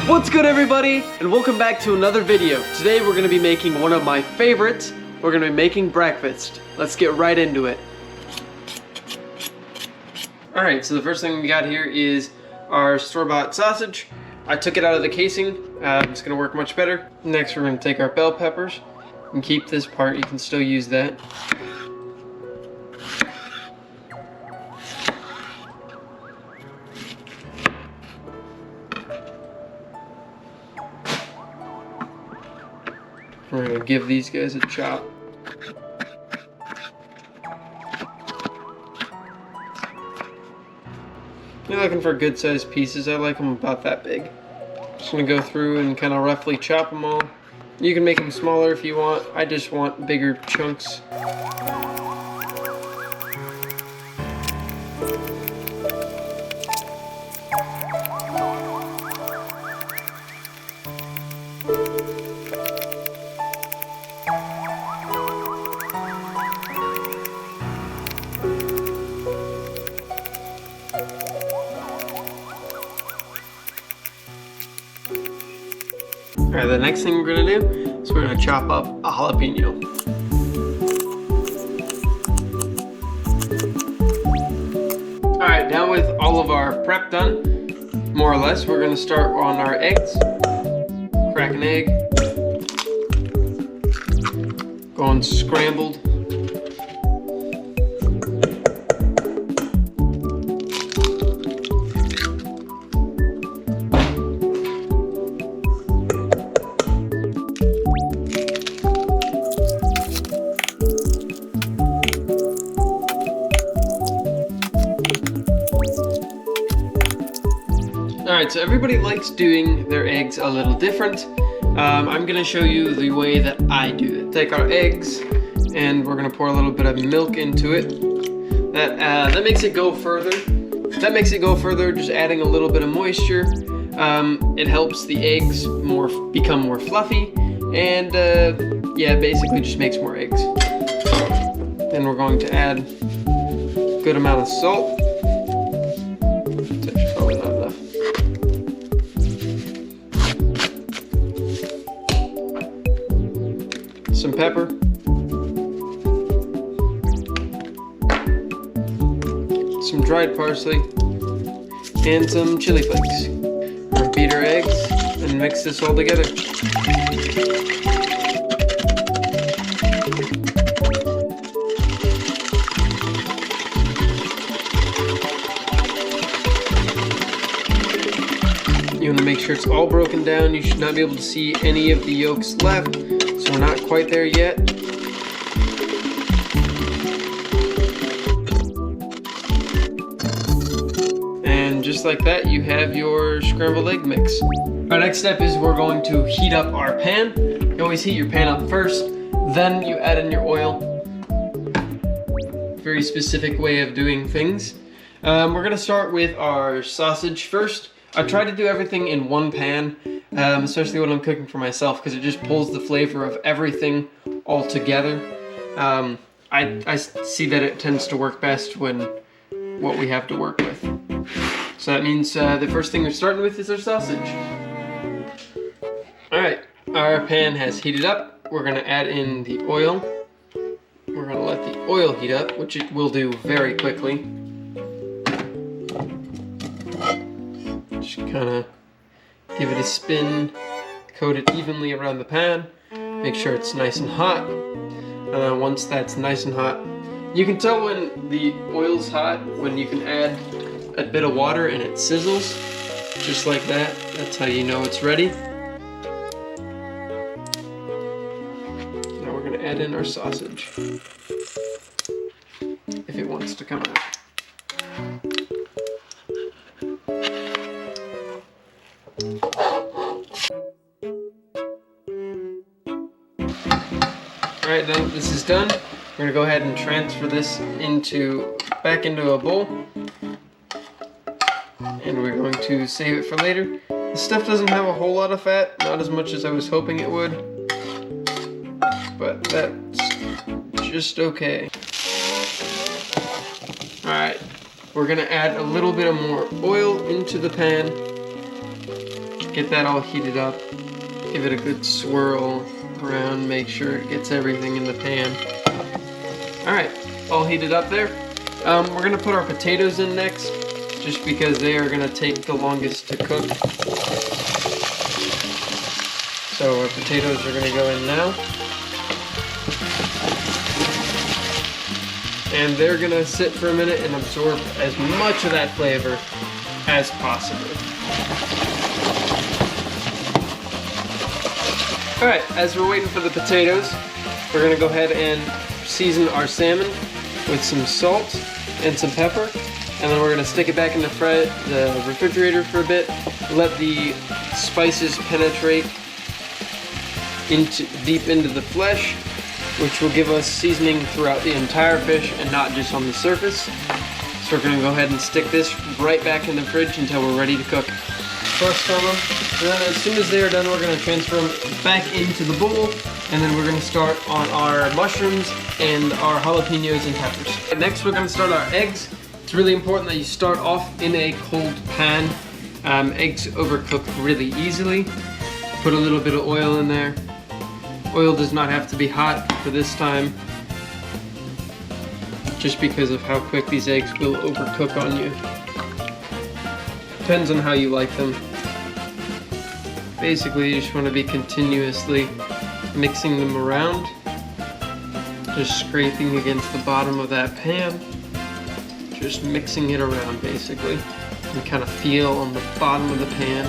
What's good, everybody, and welcome back to another video. Today we're going to be making one of my favorites. We're going to be making breakfast. Let's get right into it. Alright, so the first thing we got here is our store-bought sausage. I took it out of the casing. It's going to work much better. Next we're going to take our bell peppers and keep this part. You can still use that. We're going to give these guys a chop. You're looking for good sized pieces. I like them about that big. Just going to go through and kind of roughly chop them all. You can make them smaller if you want. I just want bigger chunks. Alright, the next thing we're going to do is we're going to chop up a jalapeno. Alright, now with all of our prep done, more or less, we're going to start on our eggs. Crack an egg. Going scrambled. Alright, so everybody likes doing their eggs a little different. I'm going to show you the way that I do it. Take our eggs and we're going to pour a little bit of milk into it. That makes it go further. Just adding a little bit of moisture. It helps the eggs become more fluffy, and yeah, basically just makes more eggs. Then we're going to add a good amount of salt. Some pepper, some dried parsley, and some chili flakes. We're gonna beat our eggs and mix this all together. You want to make sure it's all broken down. You should not be able to see any of the yolks left. So we're not quite there yet. And just like that, you have your scrambled egg mix. Our next step is we're going to heat up our pan. You always heat your pan up first, then you add in your oil. Very specific way of doing things. We're gonna start with our sausage first. I try to do everything in one pan. Especially when I'm cooking for myself, because it just pulls the flavor of everything all together. I see that it tends to work best when what we have to work with. So that means the first thing we're starting with is our sausage. Alright, our pan has heated up. We're going to add in the oil. We're going to let the oil heat up, which it will do very quickly. Just kind of give it a spin, coat it evenly around the pan, make sure it's nice and hot. Once that's nice and hot, you can tell when the oil's hot when you can add a bit of water and it sizzles, just like that. That's how you know it's ready. Now we're going to add in our sausage, if it wants to come out. Alright, now that this is done, we're going to go ahead and transfer this back into a bowl. And we're going to save it for later. This stuff doesn't have a whole lot of fat, not as much as I was hoping it would. But that's just okay. Alright, we're going to add a little bit of more oil into the pan. Get that all heated up. Give it a good swirl around, make sure it gets everything in the pan. Alright, all heated up there. We're gonna put our potatoes in next, just because they are gonna take the longest to cook. So our potatoes are gonna go in now. And they're gonna sit for a minute and absorb as much of that flavor as possible. Alright, as we're waiting for the potatoes, we're gonna go ahead and season our salmon with some salt and some pepper, and then we're gonna stick it back in the refrigerator for a bit, let the spices penetrate deep into the flesh, which will give us seasoning throughout the entire fish and not just on the surface. So we're gonna go ahead and stick this right back in the fridge until we're ready to cook. Crust on them, and then as soon as they're done, we're gonna transfer them back into the bowl, and then we're gonna start on our mushrooms and our jalapenos and peppers. Next, we're gonna start our eggs. It's really important that you start off in a cold pan. Eggs overcook really easily. Put a little bit of oil in there. Oil does not have to be hot for this time, just because of how quick these eggs will overcook on you. Depends on how you like them. Basically, you just want to be continuously mixing them around, just scraping against the bottom of that pan, just mixing it around basically. You kind of feel on the bottom of the pan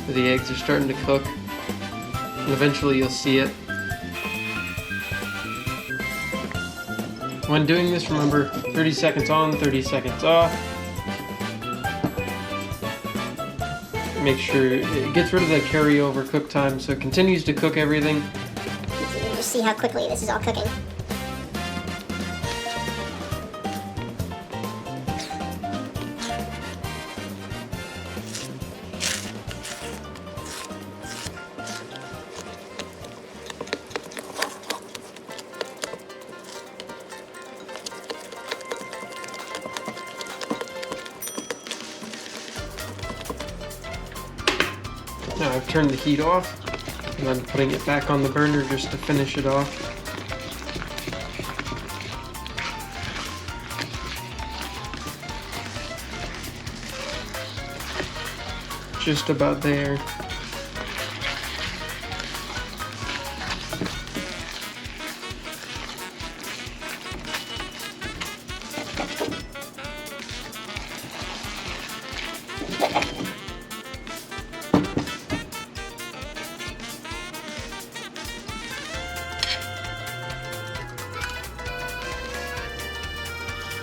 where the eggs are starting to cook, and eventually you'll see it. When doing this, remember 30 seconds on, 30 seconds off. Make sure it gets rid of the carryover cook time, so it continues to cook everything. You can just see how quickly this is all cooking. Now I've turned the heat off, and I'm putting it back on the burner just to finish it off. Just about there.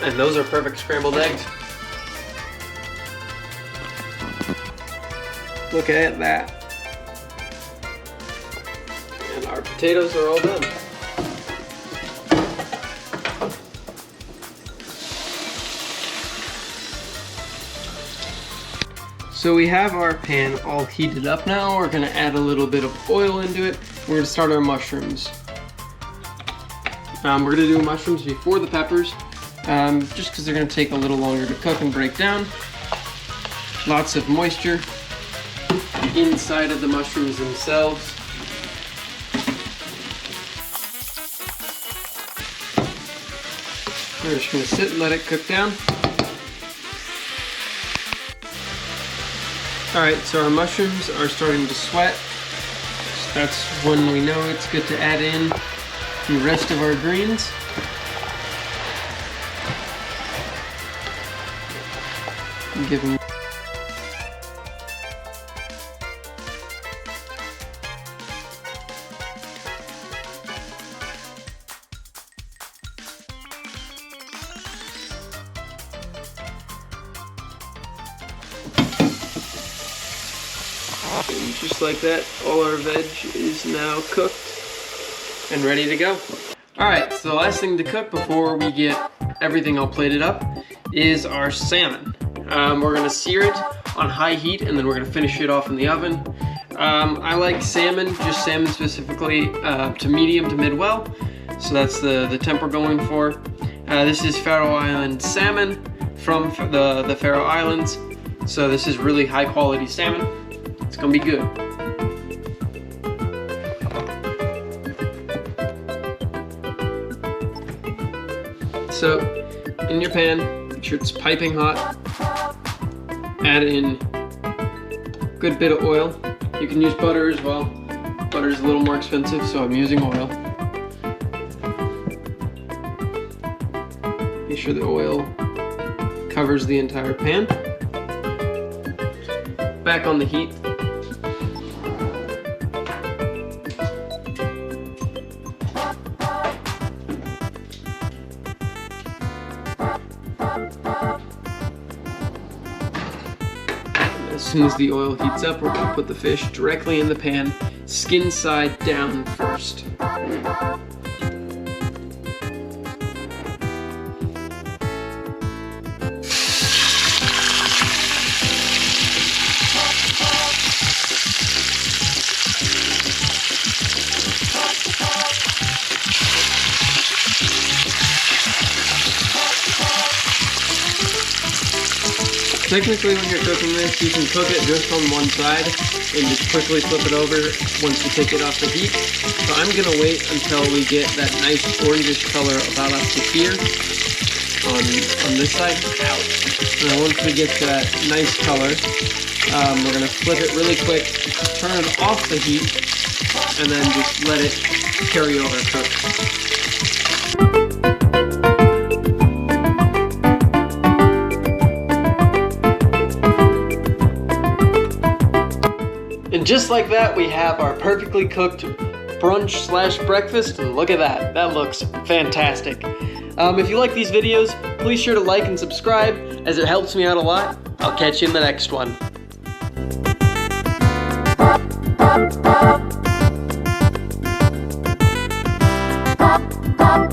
And those are perfect scrambled eggs. Look at that. And our potatoes are all done. So we have our pan all heated up now. We're gonna add a little bit of oil into it. We're gonna start our mushrooms. We're gonna do mushrooms before the peppers. Just because they're going to take a little longer to cook and break down. Lots of moisture inside of the mushrooms themselves. We're just going to sit and let it cook down. Alright, so our mushrooms are starting to sweat. So that's when we know it's good to add in the rest of our greens. Give them and just like that, all our veg is now cooked and ready to go. Alright, so the last thing to cook before we get everything all plated up is our salmon. We're gonna sear it on high heat, and then we're gonna finish it off in the oven. I like salmon, just salmon specifically, to medium to mid-well. So that's the temp we're going for. This is Faroe Island salmon from the Faroe Islands. So this is really high quality salmon. It's gonna be good. So, in your pan, make sure it's piping hot. Add in a good bit of oil. You can use butter as well. Butter is a little more expensive, so I'm using oil. Make sure the oil covers the entire pan. Back on the heat. As soon as the oil heats up, we're going to put the fish directly in the pan, skin side down first. Technically, when you're cooking this, you can cook it just on one side and just quickly flip it over once you take it off the heat. So I'm gonna wait until we get that nice orangish color about up to here on this side. And then once we get to that nice color, we're gonna flip it really quick, turn it off the heat, and then just let it carry over cook. And just like that, we have our perfectly cooked brunch / breakfast, and look at that. That looks fantastic. If you like these videos, please sure to like and subscribe, as it helps me out a lot. I'll catch you in the next one.